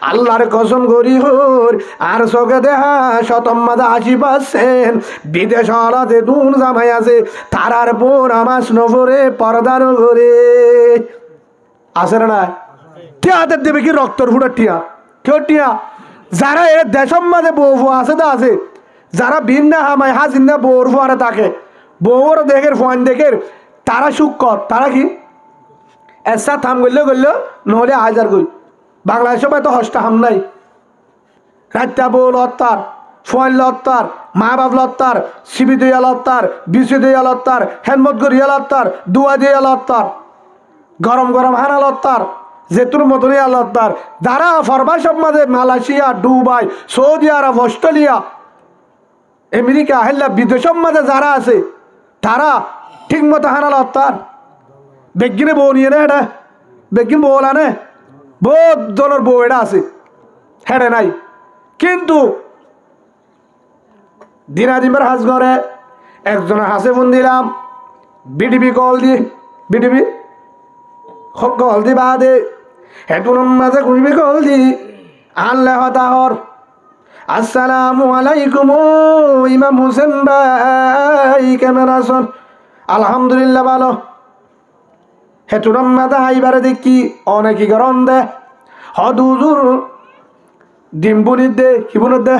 আল্লাহর কসম করি হর আর চোখে দেখা শতম মাদা 80% বিদেশ হলাতে দুন জামাই আছে তারার বোন আমার নফরে পর্দার করে আছে না টিয়াদের দেবে কি রক্তর ফুটার টিয়া কেউ টিয়া যারা এ দেশম মাঝে বউ আছে তা আছে যারা ভিন্না হামায় হাজিন্দা বউর ফুয়ারে থাকে বউর দেখের ফোন দেখের তারা সুখ তারা কি এসা থাম করলে নহলে হাজার করি বাংলাদেশে তো হস্তা হাম নাই রাত্তা বউ লত্তার ফোন লত্তার মা বাপ লত্তার সিবি দিয়া লত্তার বিসি দিয়া লত্তার হেলমত গড়িয়া লত্তার দুয়া দিয়া লত্তার গরম গরম হানা লত্তার যেতুর মতনই লত্তার যারা ফরমাস মাঝে মালয়েশিয়া দুবাই সৌদি আরব অস্ট্রেলিয়া আমেরিকা হেল্লা বিদেশের মাঝে যারা আছে তারা ঠিক মতো হানা লত্তার বেগিনে বউ নিয়ে না এটা বেগিন বউ আনে বহুত জনের বউ এটা আছে হেডে নাই কিন্তু দিনাদিমের হাজ ঘরে একজনের হাসে ফোন দিলাম বিডিবি কল দি বিডিবি কল দি বাদে হেতুন মাঝে কুড়বি কল দি আনলে হতাহর আসসালামু আলাইকুম ইমাম হোসেন ভাই কেমন আছেন আলহামদুলিল্লাহ ভালো হেতুন মাঝে হাইবারে দেখি অনেকই গরম দে হদুজুর ডিম বুনির দে কি বুনের দে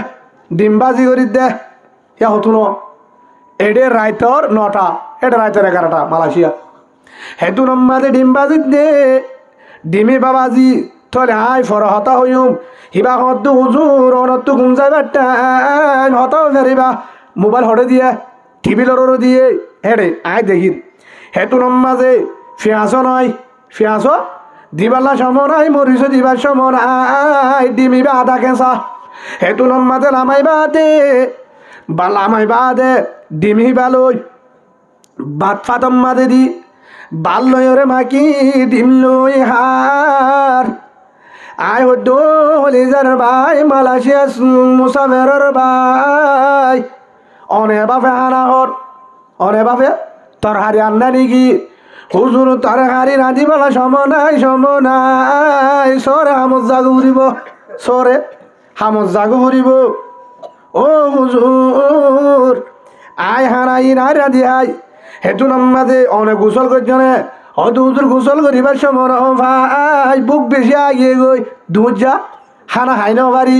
ডিম বাজি করির দে ইয়া হতুন এডে রাইতর 9টা এটা রাইতর 11টা মালয়েশিয়া হেতুন মাঝে ডিম বাজির দে ডিমি বাবাজি তোলে আই ফর হতা হইম হিবা হদ্দু হুজুর অনত্তু গুঞ্জাই বাট্টা হতাও ফেরিবা মোবাইল হটে দিয়ে টিভি লড়ো দিয়ে হেডে আয় দেখি হেতুন মাঝে ফিয়াস নয় ফিয়াস দিবাল্লা সমরাই মরিচ দিবার সমরাই ডিমিবা আধা কেঁচা হেতুন মাঝে লামাই বাদে বা লামাই বাদে ডিমি বালই বাত ফাতম মাঝে দি বাল লয়রে মাকি ডিম লই হার আয় হদ্দ হলিজার ভাই মালয়েশিয়া মুসাফেরর ভাই অনে বাপে হানাহর অনে বাপে তোর হারি আন্না নিকি হুজুর তোর হারি রাঁধি বলা সমনাই সরে হামজ জাগু ফুরিব সরে হামজ জাগু ফুরিব ও হুজুর আয় হারাই না রাঁধি আয় হেতু নাম্মাদে অনেক গোসল করছনে হয়তো হুজুর গোসল করিবার সময় ভাই বুক বেশি আগিয়ে গই দুধ যা হানা হাইনা বাড়ি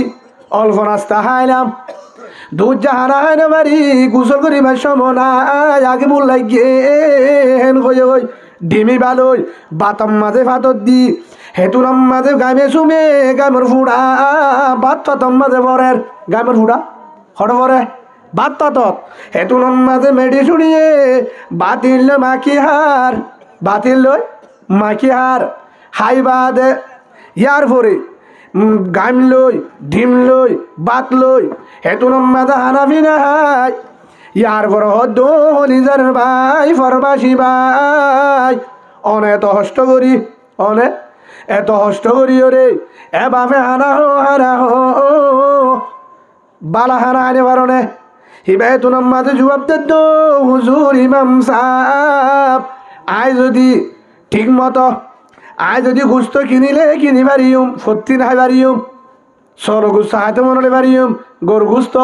অল্প নাস্তা হাইলাম দুধ যা হানা হাইনা বাড়ি গোসল করিবার সময় নাই আগে বল লাগিয়ে হেন কয়ে গই ডিমি বালই বাতাম মাঝে ফাতর দি হেতু নাম্মাদে গামে সুমে গামের ফুড়া বাত ফাতম মাঝে বরের গামের ফুড়া হট পরে বাত পাতত হেতু নাম্মাদে মেডি শুনিয়ে বাতিল মাকি হার বাতিল লই মাকি হার হাই বাদে ইয়ার পরে গাম লই ডিম লই বাত লই হেতু নাম্মাদে হানাফি নাই ইয়ার পর হদ্দ নিজের ভাই ফরবাসি ভাই অনে এত হষ্ট করি অনে এত হষ্ট করি ওরে এ বাপে হানা হো বালা হানা আনে পারনে হিবাই তো নাম্মাদে জবাব দে তো হুজুর ইমাম সাহেব আয় যদি ঠিক মতো আয় যদি গুস্ত কিনিলে কিনি পারিম সত্যি নাই পারিম সর গুস্ত হাতে মনে পারিম গর গুস্ত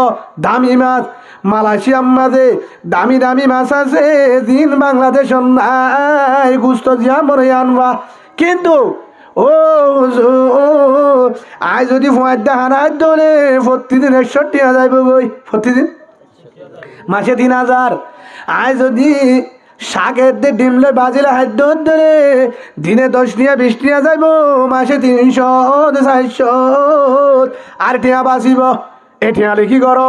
দামি মাছ মালয়েশিয়ার মাঝে দামি দামি মাছ আছে দিন বাংলাদেশ নাই গুস্ত দিয়া মরে আনবা কিন্তু ও আয় যদি ফোয়াদ্দা হানায় দলে প্রতিদিন 61 যাইব গই প্রতিদিন মাসে 3000 আয় যদি শাকের দিয়ে ডিমলে বাজিলে হাত ধরে দিনে 10 টিয়া 20 টিয়া যাইব মাসে 300 400 আর টিয়া বাঁচিব এ টিয়া লিখি কর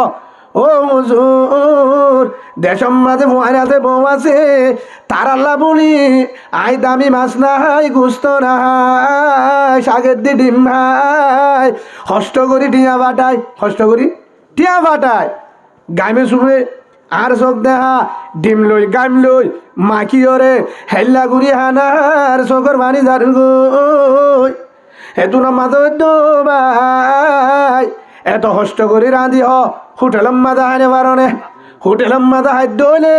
ও হুজুর দেশম মাঝে মোয়ার আছে বউ আছে তার আল্লাহ বলি আই দামি মাছ নাই গুস্ত নাই শাকের দিয়ে ডিম নাই কষ্ট করি টিয়া বাটায় কষ্ট করি টিয়া বাটায় গামে শুবে আর চোখ দেখা ডিম লই গাম লই মাখি ওরে হেল্লা গুড়ি হানার চোখের বাণী যার গই হেতু না মাঝে ভাই এত কষ্ট করে রাঁধি হোটেলের মাঝে হানে পারনে হোটেলের মাঝে হাত হইলে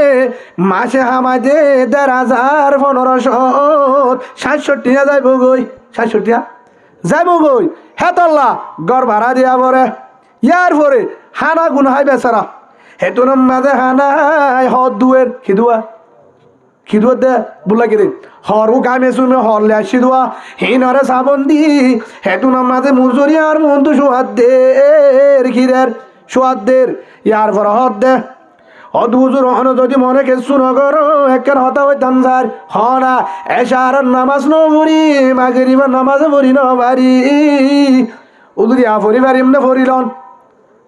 মাসে হামাইতে 1500 1500 67 যাইব গই 67 যাইব গই হেতল্লা ঘর ভাড়া দিয়া পরে ইয়ার পরে হানা গুণ হাই বেচারা হেতুন মাঝে হানাই হদ দুয়ের খিদুয়া দে বুলা কিরে হরু কামে শুনে হরলে আসি দোয়া হিনরে সাবন দি হেতুন মাঝে মুজুরি আর মন্তু সোয়াদের খিরের সোয়াদের ইয়ার পর হদ দে অদুজুর হন যদি মনে কিছু নগর একের হতা হইতাম স্যার হনা এশার নামাজ নবরি মাগরিবার নামাজ পড়ি নবারি উদুরি আফরি পারিম না ফরিলন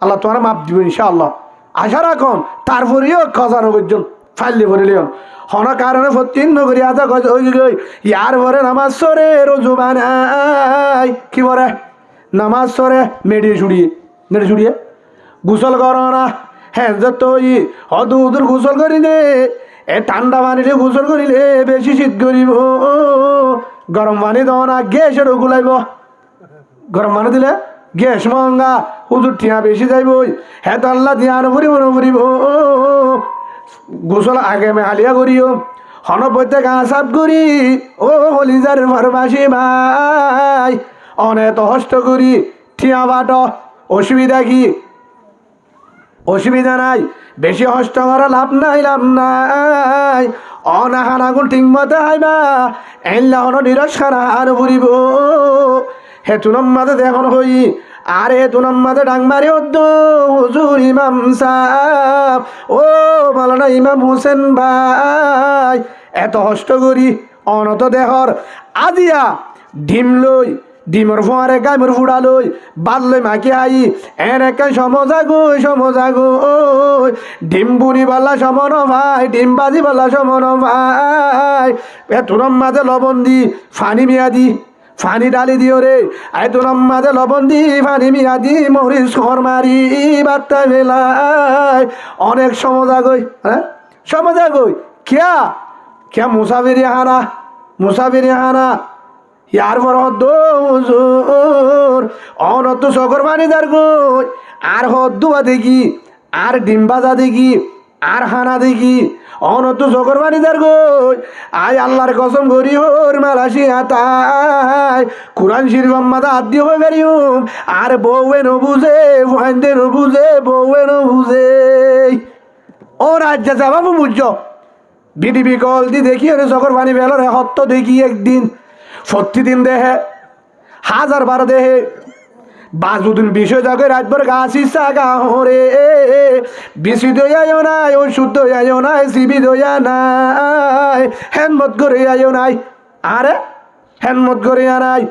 আল্লাহ তোমার মাপ দিব ইনশাআল্লাহ আশা রাখন তারপরেও খজানো করছেন ফাইলে ফরিলিয়ন হন কারণে ফতিন নগরী আদা গই ইয়ার পরে নামাজ সরে রোজু বানাই কি বলে নামাজ সরে মেডিয়ে ছুড়িয়ে গোসল করো না হ্যাঁ যত অদূর গোসল করিলে এ ঠান্ডা পানিলে গোসল করিলে বেশি শীত করিব গরম পানি দাও না গ্যাসের গুলাইব গরম পানি দিলে গ্যাস মহঙ্গা হুজুর ঠিয়া বেশি যাইব হ্যাঁ তো আল্লাহ দিয়া ফুরিব গোসল আগে মে হালিয়া করিও হন বইতে গা সাপ করি ও হলিজার ফরমাসি ভাই অনেক হস্ত করি ঠিয়া বাট অসুবিধা নাই বেশি হস্ত করা লাভ নাই অনাহানাগুন ঠিক মতো হাইবা এল্লা হন নিরস খানা আর ফুরিব হেতুনম মাঝে দেখুন হই আর হেতুনম মাঝে ডাং মারি হুজুর ইমাম সাহেব ও মাওলানা ইমাম হোসেন ভাই এত হস্ত করি অনত দেহর আজিয়া ডিমর ফোয়ারে গাইমর ফুড়া লই বাদ লই মাকি আই এন একা সমজাগো ডিম বুনি বাল্লা সমন ভাই ডিম বাজি বাল্লা সমন ভাই এতুরম মাঝে লবণ দি ফানি মিয়া দি ফানি ডালি দিও রে এতুরম মাঝে লবণ দি ফানি মিয়া দি মরিচ খর মারি বার্তা বেলায় অনেক সমজাগই হ্যাঁ সমজাগই क्या মুসাফিরি হানা ইয়ার পর হদ্দুর অনত সকর পানি দার গই আর হদ্দুয়া দেখি আর ডিম বাজা দেখি আর হানা দেখি অনত সকর পানি দার গই আয় আল্লাহর কসম করি ওর মালাসি হাতায় কুরআন শরীফ মাদা আদি হয়ে বেরিয়ম আর বউয়ে ন বুঝে ফাইন্দে ন বুঝে বউয়ে ন বুঝে ও রাজ্য যাবাবু বুঝছ বিডিবি কল দি দেখি ওরে সকর পানি বেলর হত্ত দেখি একদিন প্রতিদিন দেহে 1000 দেহে বাজুদিন বিষয় জাগে রাতভর গাছি সাগা হরে বেশি দয়াও নাই ওষুধ দয়াও নাই সিবি দয়া নাই হেনমত করে আয়ও নাই আরে হেনমত করে নাই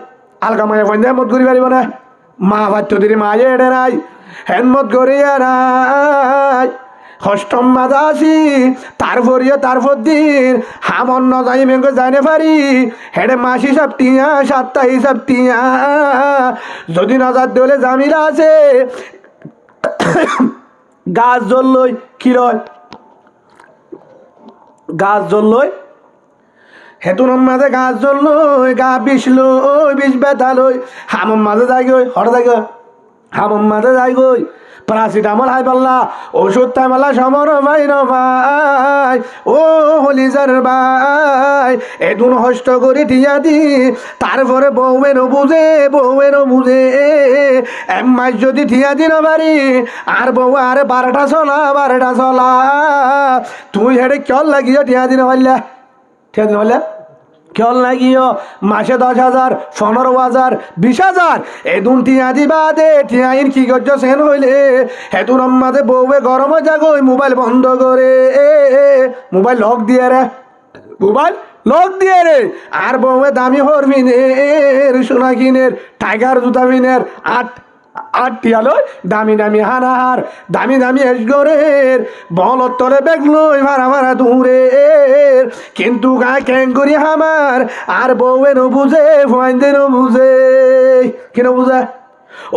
আলগা মায়া ফন্দে হেনমত করি পারিব না মা ভাত্য দিদি মায়ে এড়ে নাই হেনমত করে নাই হষ্টম মাদা আসি তারপর দিন হামন ন যাই মেঘ জানে পারি হেডে মাস হিসাব টিয়া 7টা হিসাব টিয়া যদি নজার দলে জামিলা আছে গাছ জ্বললই কি রয় গাছ জ্বললই হেতুন মাঝে গাছ জ্বললই গা বিষ বেতালই হামম মাঝে যাই গই হর যাই গই হামম মাঝে যাই গই প্যারাসিটামল হাই পাল্লা ওষুধ তাইমালা সমর ভাই ভাই ও হলিজার ভাই এদুন হস্ত করে টিয়া দি তারপরে বউয়েরও বুঝে মাস যদি ঠিয়া দি না পারি আর বউ আরে 12টা চলা তুই হেডে কেন লাগিও ঠিয়া দিন পারলে কেন লাগিও মাসে 10,000 15,000 20,000 এদুন টিয়া দিবা দে টিয়াইন কি গজ্জ সেন হইলে হেতুন মাঝে বউয়ে গরম জাগো মোবাইল বন্ধ করে মোবাইল লক দিয়ে রে আর বউয়ে দামি হরমিনের সোনা কিনের টাইগার জুতা মিনের আট টিয়ালই দামি হানাহার দামি এসগরের বলত তলে বেগলই ভাড়া দূরে কিন্তু গায়ে ক্যাং করি হামার আর বউয়ে ন বুঝে ফাইন্দে ন বুঝে কেন বুঝে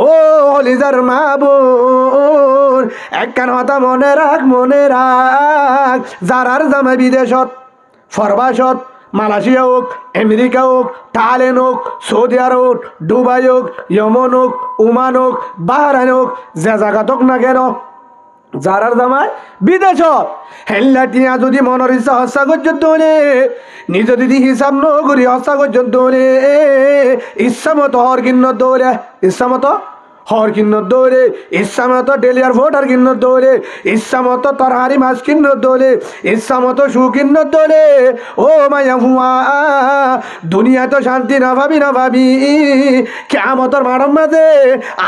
ও হলিজার মা বোন একখান হতা মনে রাখ যারার জামাই বিদেশত ফরবাসত মালয়েশিয়া হোক আমেরিকা হোক থাইল্যান্ড হোক সৌদি আরব হোক দুবাই হোক ইয়েমেন হোক ওমান হোক বাহরাইন হোক যে জায়গা হোক না কেন যারার জামাই বিদেশ হেল্লা টিয়া যদি মনের ইচ্ছা হস্তা পর্যন্ত নিজ যদি হিসাব নগরি হস্তা পর্যন্ত ইচ্ছা মতো হর কিন্ন দৌড়ে ইচ্ছা মতো হর কিন্ন দৌড়ে ইচ্ছা মতো ডেলিয়ার ভোটার কিন্ন দৌড়ে ইচ্ছা মতো তরহারি মাছ কিন্ন দৌড়ে ইচ্ছা মতো সু কিন্ন দৌড়ে ও মায়া হুয়া দুনিয়া তো শান্তি না ভাবি কেমতর মারম মাঝে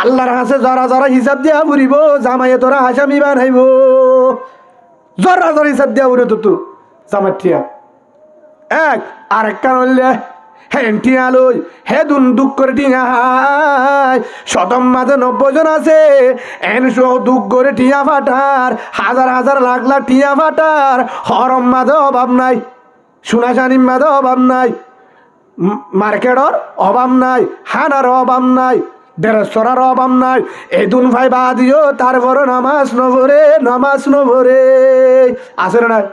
আল্লাহর হাসে জরা জরা হিসাব দিয়া ফুরিব জামাইয়ে তোরা হাসামি বানাইব জরা জরা হিসাব দিয়া ফুরে তো জামাই ঠিয়া এক আরেক কারণে হেন টিয়া লই হে দুন দুঃখ করে টিয়া হাই শতম মাঝে 90 জন আছে এন দুঃখ করে টিয়া ফাটার হাজার হাজার লাখ লাখ টিয়া ফাটার হরম মাঝে অভাব নাই সোনাশানির মাঝে অভাব নাই মার্কেটর অভাব নাই হানার অভাব নাই দেড়শোর অভাব নাই এই দুন ভাই বাদিও তারপর নামাজ নভরে আছে না নাই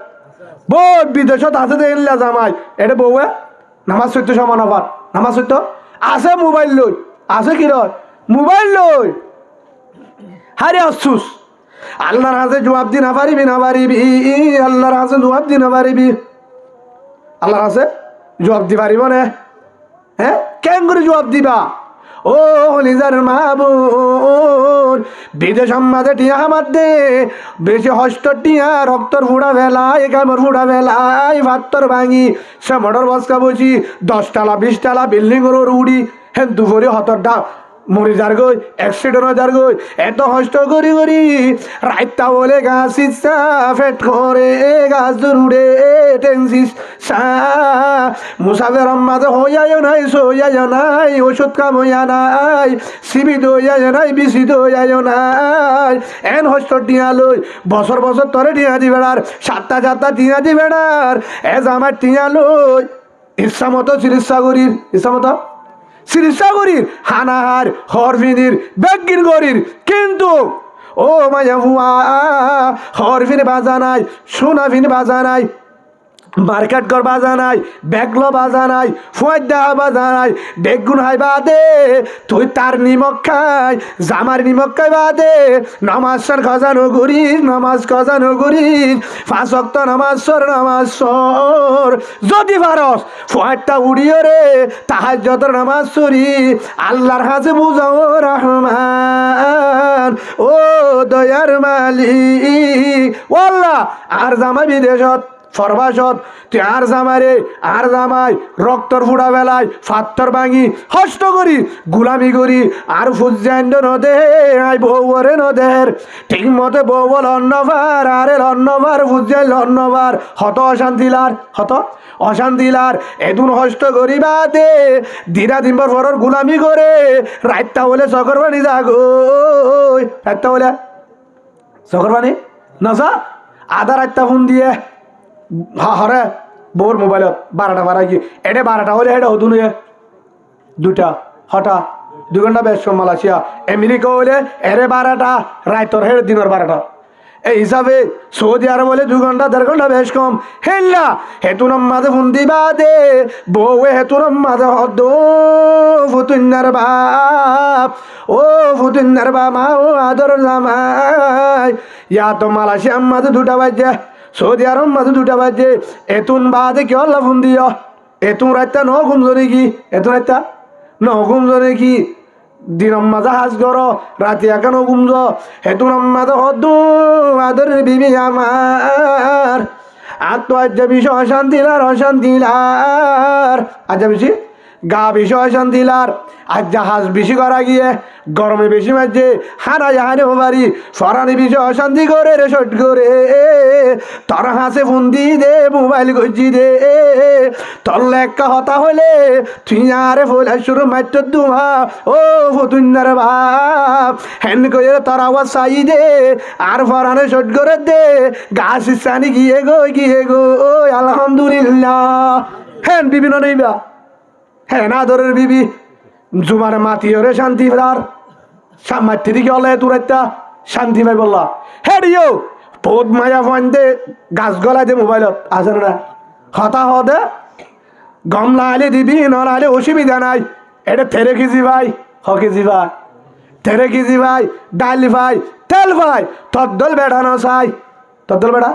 বহুত বিদেশত আছে দেখলা জামাই এটা বউয়ে নামাজ সত্য সমান আবার নামাজ সত্য আছে মোবাইল লই আছে কি রয় মোবাইল লই হারে আফসুস আল্লাহর হাতে জবাব দি না পারিবি আল্লাহর হাতে জবাব দি না পারিবি আল্লাহর হাতে জবাব দি পারিব না হ্যাঁ কেন করে জবাব দিবা ও নিজার মাহবুব বিদেশ মাঝে টিয়া আমার দে বেশি হস্ত টিয়া রক্তর ফুড়া বেলায় কামর ফুড়া বেলায় ভাত্তর ভাঙি সে মোটর বসকা বসি 10 তলা 20 তলা বিল্ডিং উড়ি হেন দুপুরে হতরটা মরি যার গই অ্যাক্সিডেন্ট যার গই এত হস্ত করি রাইতা বলে গাছ ইচ্ছা ফেট করে গাছ দৌড়ে টেনসিস মুসাফের মাঝে হইয়াও নাই সইয়াও নাই ওষুধ কাম হইয়া নাই সিবি দইয়াও নাই বিসি দইয়াও নাই এন হস্ত টিয়া লই বছর তরে টিয়া দি বেড়ার 7টা টিয়া দি বেড়ার এ জামার টিয়া লই ইচ্ছা মতো চিকিৎসা করির হানাহার হরফিনির বেগির গরির কিন্তু ও মায়া হুয়া হরফিন বাজা নাই সোনাফিন বাজা নাই মার্কেট কর বাজা নাই ব্যাগলো বাজা নাই ফুয়াদ্দা বাজা নাই বেগুন হাই বাদে তুই তার নিমক খাই জামার নিমক খাই বাদে নামাজ খজানো করিস 5 ওয়াক্ত নামাজ সর যদি পারস ফুয়াদ্দা উড়িয়ে রে তাহাজ্জুদের নামাজ সরি আল্লাহর হাতে বুঝাও রহমান ও দয়ার মালিক ওয়াল্লাহ আর জামা বিদেশত ফরবাসত তুই আর জামাই রক্তর ফুড়া বেলায় ফাত্তর ভাঙি হস্ত করি গুলামি করি আর ফুজান্ড নদে আই বউরে নদের ঠিক মতে বউ বল অন্নবার আরে অন্নবার ফুজাইল অন্নবার হত অশান্তিলার এদুন হস্ত করি বাদে দিরা দিন পর ফরর গুলামি করে রাইতা বলে চকর বানি যাগো রাইতা বলে চকর বানি নজা আধা রাইতা ফোন দিয়ে হরে বউর মোবাইলত 12টা বাড়াই কি এটা 12টা হলে এটা হতুন 2টা হঠা 2 ঘন্টা বেশ কম মালয়েশিয়া আমেরিকা হলে এরে 12টা রাইতর হে দিনের 12টা এই হিসাবে সৌদি আরব বলে 2 ঘন্টা 1.5 ঘন্টা বেশ কম হেল্লা হেতুনম মাঝে ফোন দিবা দে বউ হেতুনম মাঝে হদ ফুতুন্নার বাপ ও ফুতুন্নার বা মা ও আদর জামাই ইয়া তো মালয়েশিয়া মাঝে 2টা বাজে সৌদি আরব মাঝে 2টা বাজে এতুন বাদে কি আল্লাহ ফোন দিও এতুন রাইতা ন ঘুমজনে কি এতুন রাইতা ন ঘুমজনে কি দিনম মাঝে হাজ গর রাতে একানো ঘুমজ হেতুন মাঝে হদু আদর বিবি আমার আর তো আজ বিষয় অশান্তিলার আজ বেশি গা বিষয় অশান্তিলার আজ জাহাজ বেশি করা গিয়ে গরমে বেশি মাঝে হানে বাড়ি ফরানি বিষয় অশান্তি করে রে শট করে তোর হাসে ফোন দি দে মোবাইল গজি দে তোর লেখা হতা হলে তুই আরে ফোলা শুরু মাত্র দুমা ও ফতুন্নার বাপ হেন করে তোর আওয়াজ চাই দে আর ফরানে শট করে দে গাছ ইসানি গিয়ে গো আলহামদুলিল্লাহ হেন বিভিন্ন নেইবা হ্যাঁ না ধরের বিবি জুমার মাতি ওরে শান্তি ফেরার মাতি দিকে হলে তোর একটা শান্তি পাই বললা হ্যাঁ রিও বহুত মায়া ফোন দে গাছ গলায় দে মোবাইলত আছে না হতা হদে গম লাইলে দিবি নলাইলে অসুবিধা নাই এটা থেরে কেজি ভাই কেজি ভাই তেরে কেজি ভাই ডাল ভাই তেল ভাই তদ্দল বেড়া না চাই তদ্দল বেড়া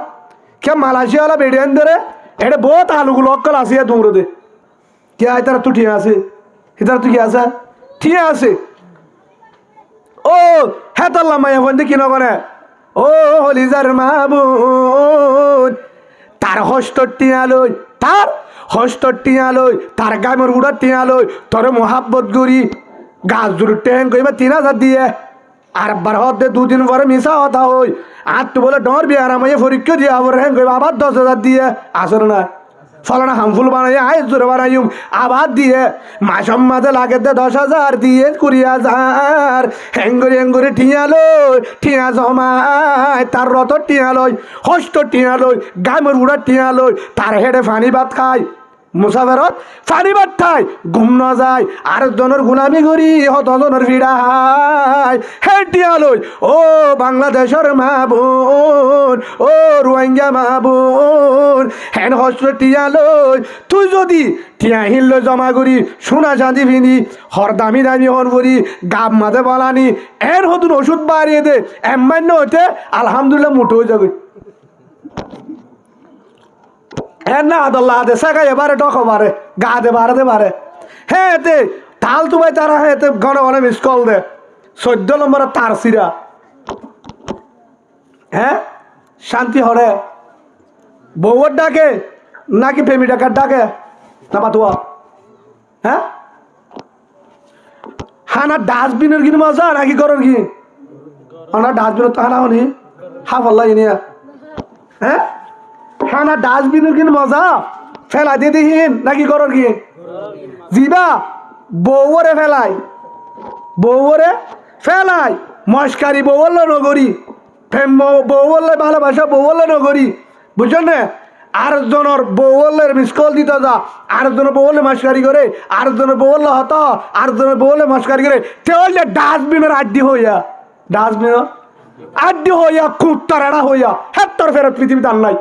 কে মালয়েশিয়া বেড়িয়ান ধরে এটা বহুত আলুগুলো অক্কল আসিয়া দৌড়ে দে কে আয় তারা তো ঠিক আছে এটার তো কি আছে ঠিক আছে ও হ্যাঁ তাল্লা মাইয়া বন্ধু কিনো করে ও হলিজার মাহবুব তার হস্তর টিয়ালই তার হস্তর টিয়ালই তার গামের উড়ার টিয়ালই তোর মোহাব্বত করি গাছ জুড়ে ট্যাং কইবা 3,000 দিয়ে আর বার হতে 2 দিন পরে মিশা হতা হই আর তো বলে ডর বিয়ে আরামাইয়া পরীক্ষা দিয়ে আবার হ্যাং কইবা আবার 10,000 দিয়ে আসর না ফলানা হামফুল বানাই আয় জোরে বানাইম আবার দিয়ে মাসম মাঝে লাগে 10,000 দিয়ে 20,000 হ্যাঙ্গরি ঠিয়া জমায় তার রত টিয়ালই হস্ত টিয়ালই গামের উড়া টিয়ালই তার হেডে ফানি ভাত খায় মুসাফেরত ফানি ভাত খায় ঘুম না যায় আর জনের গুলামি করি হতজনের ভিড়ায় হে টিয়ালই ও বাংলাদেশের মা বোন ও রোহিঙ্গা মা বোন হ্যান হস্ত টিয়ালই তুই যদি টিয়া হিল জমা করি সোনা চাঁদি ফিনি হর দামি হর করি গাব মাঝে বলানি এর হতুন ওষুধ বাড়িয়ে দে এমান্য হতে আলহামদুলিল্লাহ মুঠো হয়ে যাবে হ্যাঁ না আদল্লা দে সেগাই এবারে টক বারে গা দে বারে হ্যাঁ এতে তাল তুমাই তারা হ্যাঁ এতে ঘন ঘন মিস কল দে 14 নম্বরের তার সিরা হ্যাঁ শান্তি হরে বউর ডাকে নাকি প্রেমী ডাকার ডাকে না পাতুয়া হ্যাঁ হানা ডাস্টবিনের কিনে মজা নাকি করার কি হানা ডাস্টবিনের তো হানা হনি হাফ আল্লাহ ইনিয়া হ্যাঁ হানা ডাস্টবিনের কিনে মজা ফেলা দিয়ে দিহিন নাকি করার কি জিবা বউরে ফেলাই মস্কারি বউল নগরী প্রেম বউল ভালোবাসা বউল নগরী বুঝছেন না আর জনের বউলের মিসকল দিতে যা আর জনের বউলে মস্কারি করে আর জনের বউলে হত আর জনের বউলে মস্কারি করে তাহলে ডাস্টবিনের আড্ডি হইয়া কুত্তারাড়া হইয়া হেত্তর ফেরত পৃথিবীতে আনলাই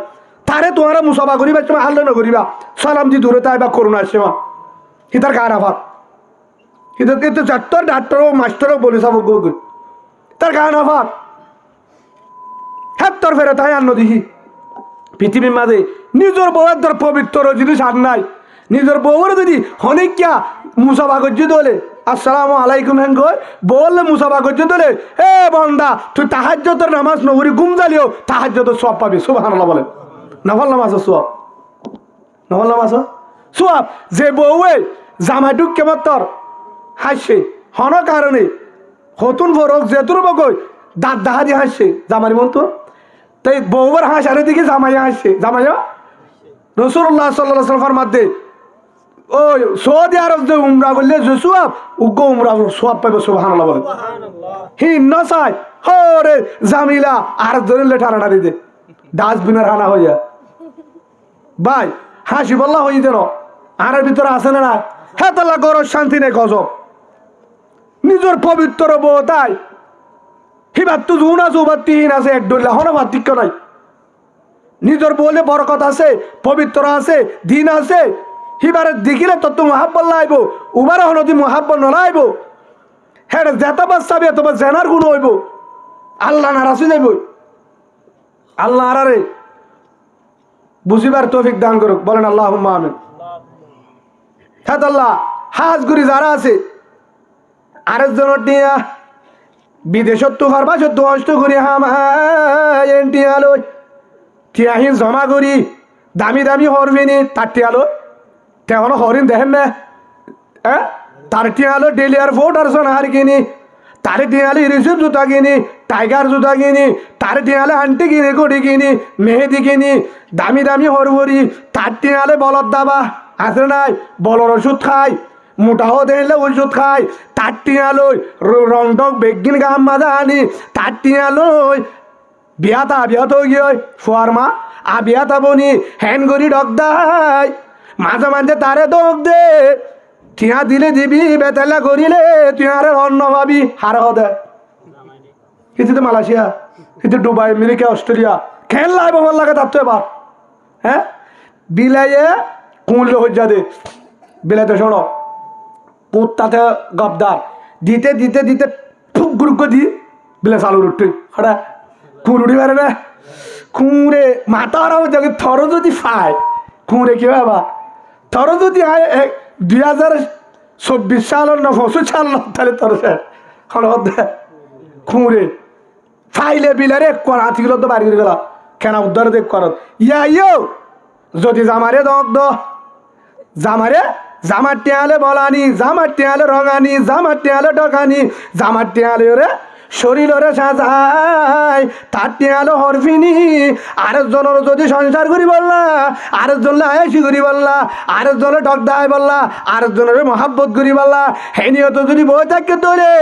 তারে তোমারা মুসাফা করিবা তোমার আল্লাহ নগরিবা সালাম দি দূরে তাই বা করুণা সেবা হিতার কার আফাত হিতার কিন্তু চারটার ডাক্তারও মাস্টারও বলে সব তার কার আফাত হেত্তর ফেরত তাই আন্ন দিহি পৃথিবীর মাঝে নিজের বউয়ের ধর পবিত্র জিনিস আর নাই নিজের বউরে যদি হনিকা মুসাফা করছি দলে আসসালামু আলাইকুম হ্যাং কই বললে মুসাফা করছি দলে এ বন্দা তুই তাহাজ্জুদের নামাজ নগরি ঘুম জ্বালিও তাহাজ্জুদের সওয়াব পাবি সুবহানাল্লাহ বলে নফল নামাজ সওয়াব যে বউয়ে জামাইটুক কেমন তোর হাসছে হন কারণে হতুন ফরক যেতুর বকই দাঁত দাহাদি হাসছে জামারি মন তো তাই বউয়ের হাসারের দিকে জামাইয়া হাসছে জামাইয়া রাসূলুল্লাহ সাল্লাল্লাহু আলাইহি ওয়াসাল্লামের মধ্যে ওই সৌদি আরব যে উমরা করলে যে সওয়াব উগো উমরা সওয়াব পাবে সুবহানাল্লাহ বলে হি নসাই হরে জামিলা আর ধরে ঠাড়া দিতে ডাস্টবিনের হানা হইয়া ভাই হাসি বল্লা হই দেন আর ভিতরে আছে না হ্যাঁ তাল্লা গরজ শান্তি নেই গজব নিজের পবিত্র বউ তাই হিবার তো জুন আছে তিন আছে এক ডল্লা হন পার্থক্য নাই নিজের বলে বরকত আছে পবিত্র আছে দিন আছে হিবারে দেখিলে তত মহাব্বত লাইব উবারে হনদি মহাব্বত নলাইব হ্যাঁ যেতবার চাবি এতবার জেনার গুণ হইব আল্লাহ নারাজি যাইব আল্লাহ আরে বুঝিবার তৌফিক দান করুক বলেন আল্লাহুম্মা আমিন হ্যাঁ আল্লাহ হাজগুড়ি যারা আছে আরেকজনের নিয়া বিদেশত তো পারবা সত্য অষ্ট করি হামায় টিয়াহীন জমা করি দামি দামি হরবিনি তার টিয়ালো তেমন হরিণ দেখেন না হ্যাঁ তার টিয়ালো ডেলি এয়ারপোর্ট আর সোনাহার কিনি তার টিয়ালে রিসিভ জুতা কিনি টাইগার জুতা কিনি তার টিয়ালে আন্টি কিনি কড়ি কিনি মেহেদি কিনি দামি দামি হরবরি তার টিয়ালে বলদ দাবা আছে নাই বলর ওষুধ খায় মোটাও দেখলে ওষুধ খায় তার টিয়ালই রং টক বেগিন গাম মাজা আনি তার টিয়ালই বিয়াতা বিয়াত গিয়ে ফুয়ার মা আ বিয়াতা বনি হ্যান করি ডক দাই মাঝে মাঝে তারে দোক দে টিয়া দিলে দিবি বেতালা করিলে তুই আরে অন্য ভাবি হার হদে কিন্তু মালয়েশিয়া কিন্তু দুবাই আমেরিকা অস্ট্রেলিয়া খেল লাইব ভাল লাগে তার তো এবার হ্যাঁ বিলাইয়ে কুমলে হজ্জা দে বিলাইতে শোনো কুত্তাতে গবদার দিতে দিতে দিতে ফুক গুরুক দি বিলে চালুর উঠে হঠাৎ খুঁড় উঠি পারে না খুঁড়ে মাথা হারাবো দেখে থর যদি পায় খুঁড়ে কি বাবা থর যদি হয় 2024 সালের না 25 সাল না তাহলে তোর খুঁড়ে ফাইলে বিলারে কর হাতিগুলো তো বাড়ি গেল কেনা উদ্ধার দেখ কর ইয়ো যদি জামারে দগ্ধ জামারে জামার টেয়ালে বলানি জামার টেয়ালে রঙানি জামার টেয়ালে ডকানি জামার টেয়ালে ওরে শরীর ওরে সাজায় তার টেয়ালে হরফিনি আরেকজনের যদি সংসার করি বললা আরেকজনলে আয়াসি করি বললা আরেকজনে ডক দায় বললা আরেকজনের মহাব্বত করি বললা হে নিয়ত যদি বই থাকে তোরে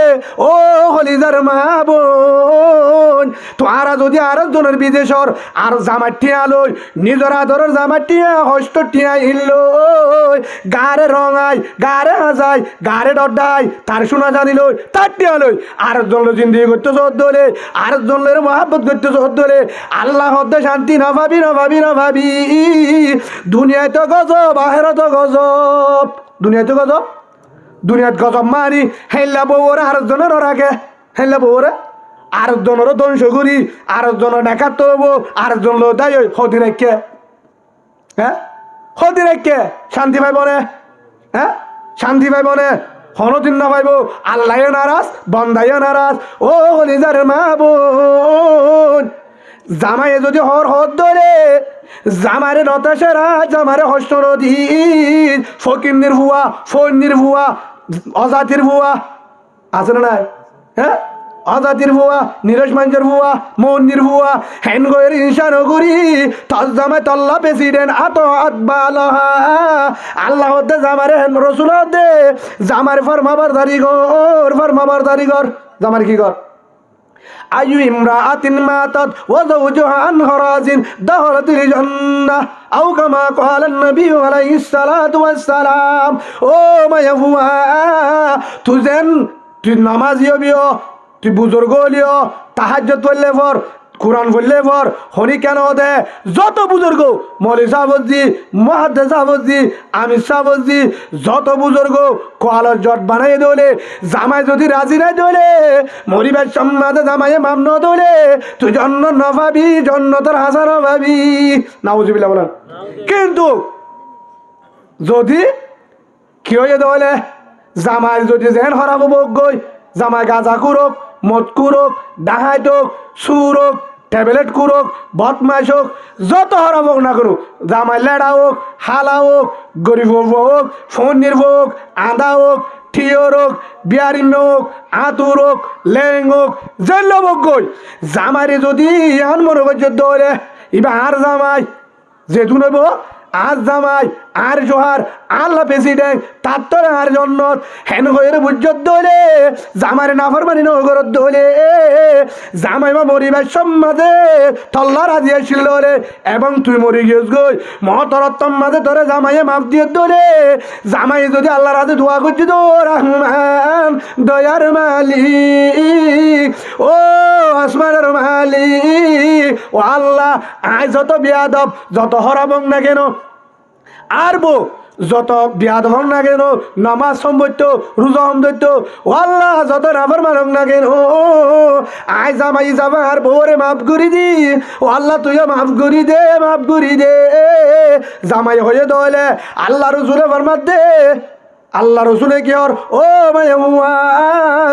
ও হলিদার মা বোন তোরা যদি আরেকজনের বিদেশর আর জামার টিয়ালই নিজের আদরের জামার টিয়া হস্ত টিয়া ইল্লো গারে রঙাই গারে হাজাই গারে ডডাই তার শোনা জানিল তার টিয়ালই আরেকজনের জিন্দি করতে সহ্য হলে আরেকজনের মহাব্বত করতে সহ্য হলে আল্লাহ হদ্দে শান্তি না ভাবি না ভাবি না ভাবি দুনিয়ায় তো গজব বাহেরা তো গজব দুনিয়ায় তো গজব দুনিয়াত গজব মারি হেল্লা বউরে আরেকজনের রাখে হেল্লা বউরে আরেকজনেরও ধ্বংস করি আরেকজনের ডাকাত তোলবো আরেকজন লো তাই ওই হদি রেখে হ্যাঁ হদি রেখে শান্তি পাইব নে হ্যাঁ শান্তি পাইব নে হনদিন না পাইব আল্লাহ নারাজ বন্দাইও নারাজ ও হলিদার মা বোন জামাইয়ে যদি হর হদ ধরে জামারে নতাসেরা জামারে হস্ত নদী ফকিন্নির ভুয়া ফন্নির ভুয়া অজাতির ভুয়া আছে না নাই হ্যাঁ আজাতির ভুয়া নিরজ মাঞ্জের ভুয়া মন্দির ভুয়া হেন গয়ের ইনসান করি তল জামে তল্লা প্রেসিডেন্ট আত আতবালহা আল্লাহ দে জামারে হেন রসুল দে জামার ফরমাবার দারি গর জামার কি কর আয়ু ইমরাআতিন মাতাত ওয়া যাওজুহা আন হরাজিন দাখালাতিল জান্নাহ আও কামা ক্বালান নবী আলাইহিস সালাতু ওয়াস সালাম ও মায়া ভুয়া তুই নামাজি হবিও তুই বুজুর্গ হলিও তাহাজ্জুদ পড়লে পর কোরআন পড়লে পর হনি কেন দে যত বুজুর্গ মৌলী সাহবজি মহাদ্দেস সাহবজি আমির সাহবজি যত বুজুর্গ কোয়ালার জট বানাই দৌলে জামাই যদি রাজি নাই দৌলে মরিবার সম্মাদে জামাইয়ে মামন দৌলে তুই জন্য না ভাবি জন্য তোর হাসান ভাবি নাউজুবিল্লাহ বলেন কিন্তু যদি কি হয়ে দৌলে জামাই যদি যেন হরাবো বগই জামাই গাঁজা কুরক মদ কুরক ডাহাইট হোক সুর হোক ট্যাবলেট কুরক বদমাইশ হোক যত হরাব হোক না করুক জামাই লেড়া হোক হালা হোক গরিব হোক ফন্নির হোক আদা হোক ঠিয়র হোক বিয়ারিম হোক আতুর হোক লেং হোক জেল বগই জামাইরে যদি এখন মনে করছে দৌড়ে এবার আর জামাই যেহেতু নেব আর জামাই আর জোহার আল্লাহ প্রেসিডেন্ট তার তোর আর জন্নত হেন হয়ে বুঝত দলে জামারে নাফরমানি নগরত দলে জামাই বা মরিবার সম্মাদে তল্লা রাজি আসছিল রে এবং তুই মরি গিয়েছ গই মহতরত্তম মাঝে তোরে জামাইয়ে মাফ দিয়ে দলে জামাই যদি আল্লাহ রাজে দোয়া করছি তো রহমান দয়ার মালিক ও আসমানের মালিক ও আল্লাহ আয় যত বিয়াদব যত হরাবং না কেন আরবো যত বিয়াদ হং না কেন নামাজ সম্বত্য রোজা সম্বত্য ও আল্লাহ যত রাফার মানক না কেন আয় জামাই যাবা আর বউরে মাফ করি দি ও আল্লাহ তুইও মাফ করি দে জামাই হয়ে দলে আল্লাহ রসুলে ফরমাত দে আল্লাহ রসুলে কি ওর ও মায়া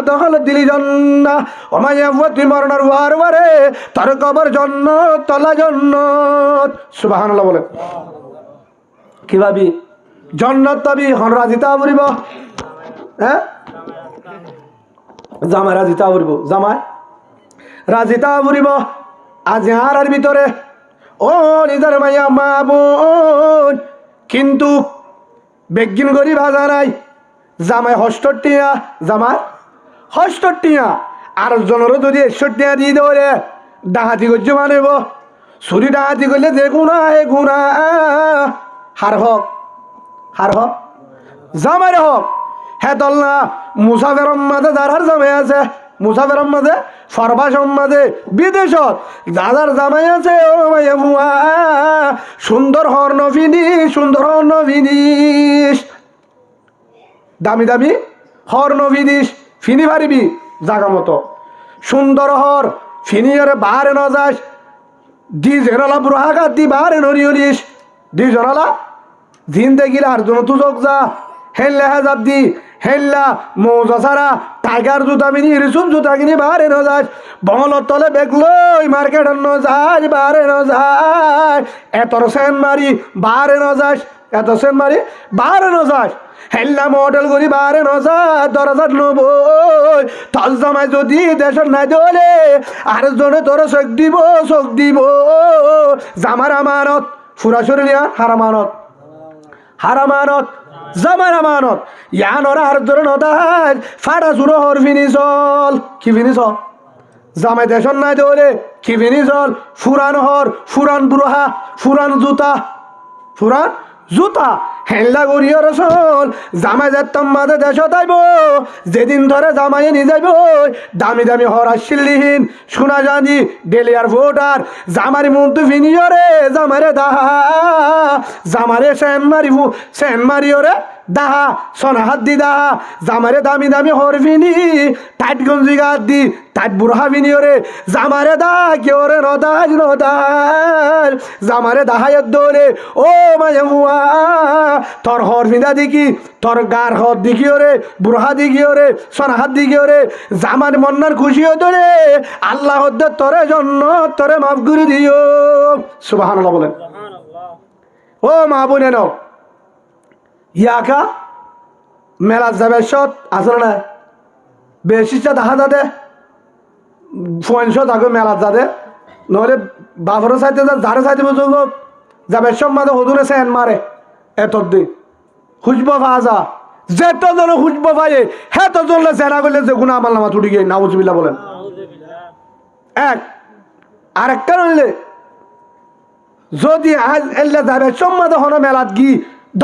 দখল দিলি জান্নাহ ও মায়া তুই মরনার ওয়ার ওয়ারে তোর কবর জান্নাত তলা জান্নাত সুবহানাল্লাহ বলে কি ভাবি জন্নত পাবি হন রাজিতা পড়িব হ্যাঁ জামাই রাজিতা পড়িব জামাই রাজিতা পড়িব আজ আর ভিতরে ও নিজের মাইয়া মা বোন কিন্তু বেগিন করি ভাজা নাই জামাই হষ্টটিয়া জামাই হষ্টটিয়া আর জনেরও যদি 61 টিয়া দিয়ে দেওয়া ডাহাতি করছে মানেব চুরি ডাহাতি করলে যে গুণা হে গুণা হার হক জামাই হক হে দল না মুসাফের মাঝে যার জামাই আছে মুসাফের মাঝে ফরবাস মাঝে বিদেশত যার জামাই আছে ও মাইয়া বুয়া সুন্দর হর্ণ ফিনিস দামি হর্ণ ফিনিস ফিনি পারিবি জাগা মতো সুন্দর হর ফিনিয়রে বাহারে ন যাস দি জেনালা বুড়াঘাত দি বাহারে নরিয়লিস দি জনালা দিন দেখিলে আর জন তুজক যা হেললে হেজাব দি হেল্লা মৌজা ছাড়া টাইগার জুতা মিনি রিসুন জুতা কিনি বাহারে ন যাস বঙলত তলে বেগলই মার্কেট ন যাস বাহারে ন যাস এতর সেন মারি বাহারে ন যাস এত সেন মারি বাহারে ন যাস হেল্লা মডেল করি বাহারে ন যাস 10,000 নবই তল জামাই যদি দেশের নাই দলে আর জনে তোর চোখ দিব জামার আমানত ফুরা শরীরিয়া হারামানত জামার আমানত ইয়ানর আর ধরে নদাজ ফাটা চুরো হর ফিনি চল কি ফিনি চল জামাই দেশন নাই দলে কি ফিনি চল ফুরান হর ফুরান বুড়া ফুরান জুতা হেল্লা গড়িয়ে রসল জামাই যেতাম মাঝে দেশ তাইব যেদিন ধরে জামাই নিয়ে যাইব দামি দামি হরাশিল্লিহীন শোনা জানি ডেলিয়ার ভোটার জামারি মন্তু ফিনিয়রে জামারে দাহা জামারে সেন মারিওরে দাহা সোনা হাত দি দাহা জামারে দামি দামি হর ফিনি টাইট গঞ্জি গাত দি টাইট বুড়া ফিনিওরে জামারে দা কেউ রে নদাজ জামারে দাহায়ের দৌড়ে ও মাঝে হুয়া তোর হর ফিদা দেখি তোর গার হর দিকিও রে বুড়া দিকিও রে সোনা হাত দিকিও রে জামার মন্নার খুশিও তোরে আল্লাহ তোরে জন্য তোরে মাফ করে দিও সুবহানাল্লাহ বলেন ও মা বোনে নাও ইয়াকা মেলা যাবে সৎ আসলে না বেশিটা দেখা যাবে ফোনশো থাকবে মেলা যাবে নহলে বাফারও চাইতে যারে চাইতে বুঝব যাবে সব মাঝে হদুরে সেন মারে এত দি খুঁজব ফাজা যেত জন খুঁজব পাইয়ে হেত জনলে জেনা করলে যে গুণা আমার নামা তুটি গিয়ে নাউজুবিল্লাহ বলেন এক আরেকটা রইলে যদি আজ এলে যাবে সব মাঝে হন মেলাত গি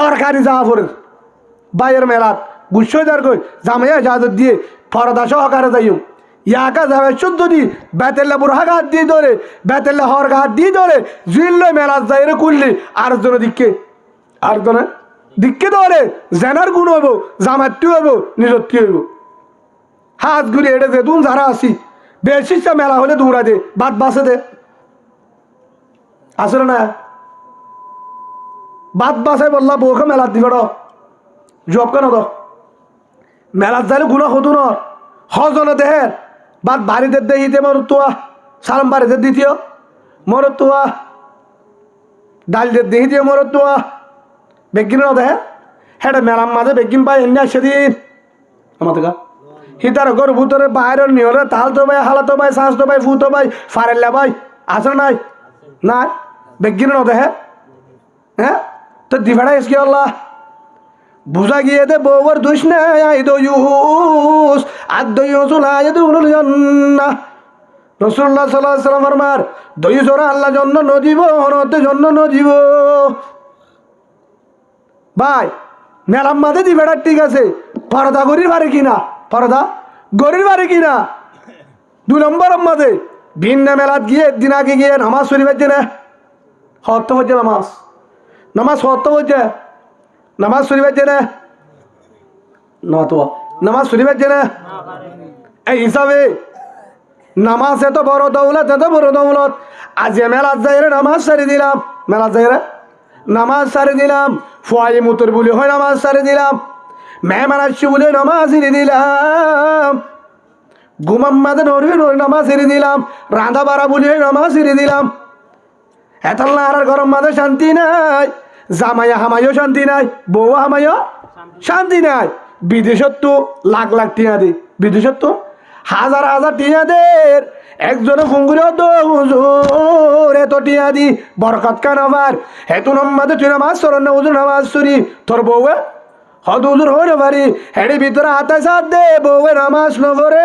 দরকারি যাওয়া পড়ে বাইরের মেলাত গুচ্ছ যার কই জামাইয়া ইজাজত দিয়ে ফরদা সহকারে যাইও ইয়াকা যাবে যদি বেতেল্লা বুড়া ঘাট দিয়ে ধরে বেতেল্লা হর ঘাট দিয়ে ধরে জুইল্লো মেলাত যাই রে কুললি আর জনে দিককে ধরে জেনার গুণ হইব জামাতটি হইব নিজত্তি হইব হাত ঘুরে এড়ে দে তুম যারা আসি বেশি মেলা হলে দৌড়া দে বাদ বাসে দে আসলে না বাদ বাসাই বললা বউকে মেলাত দিবে জব কেন তো মেলাত যাইলে গুণা হতো ন হজনে দেহের বাদ বাড়িতে দেখিতে মরতুয়া সালাম বাড়িতে দ্বিতীয় মরতুয়া ডালদের দেখি দিয়ে মরতুয়া বেগিন দেহে হেটা মেলার মাঝে বেগিন পাই এমনি সেদিন আমার থেকে হিতার ঘর ভূতরে বাইরের নিয়রে তাল তো ভাই হালা তো ভাই শ্বাস তো ভাই ফু তো ভাই ফারেল্লা ভাই আসলে নাই বেগিন দেহে হ্যাঁ তো দিভাড়া এসকি আল্লাহ বুঝা গিয়ে দে বউর দুষ নাই আই দয়ুস আর দয়ুস লাই দুল জান্নাহ রাসূলুল্লাহ সাল্লাল্লাহু আলাইহি ওয়াসাল্লাম ফরমার দয়ুস ওরা আল্লাহ জন্য নজিব হনতে জন্য নজিব ভাই মেলাম মাঝে দিবেড়া ঠিক আছে পরদা গরির বাড়ি কিনা পরদা গরির বাড়ি কিনা 2 নম্বর মাঝে ভিন্ন মেলাত গিয়ে একদিন আগে গিয়ে নামাজ শরীফের জন্য হত্য হচ্ছে নামাজ হত্য হচ্ছে নামাজ শরীফের জন্য নামাজ শরীফের জন্য এই হিসাবে নামাজ এত বড় দৌলত আজ মেলাত যাই রে নামাজ সারি দিলাম মেলাত যাই রে নামাজ সারি দিলাম ফুয়াই মুতর বলে হয় নামাজ সারি দিলাম মেহমান আসছি বলে নামাজ সারি দিলাম ঘুমাম মাঝে নড়বে নামাজ সারি দিলাম রাঁধা বাড়া বলে নামাজ সারি দিলাম এতাল আর গরম মাঝে শান্তি নাই জামাইয়া হামাইও শান্তি নাই বউ হামাইও শান্তি নাই বিদেশত তো লাখ লাখ টিয়া দে বিদেশত তো হাজার হাজার টিয়া দের একজনে ফুঙ্গুরে তো হুজুর এত টিয়া দি বরকত কান আবার হেতু নম্মাদে তুই নামাজ সর না হুজুর নামাজ সরি তোর বউয়ে হদ হুজুর হইতে পারি হেডি ভিতরে হাতে সাথ দে বউয়ে নামাজ নভরে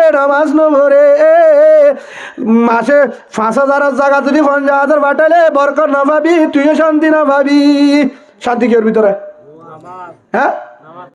মাসে 5,000 জায়গা যদি 50,000 বাটালে বরকত না ভাবি তুইও শান্তি না ভাবি শান্তি কি ওর ভিতরে হ্যাঁ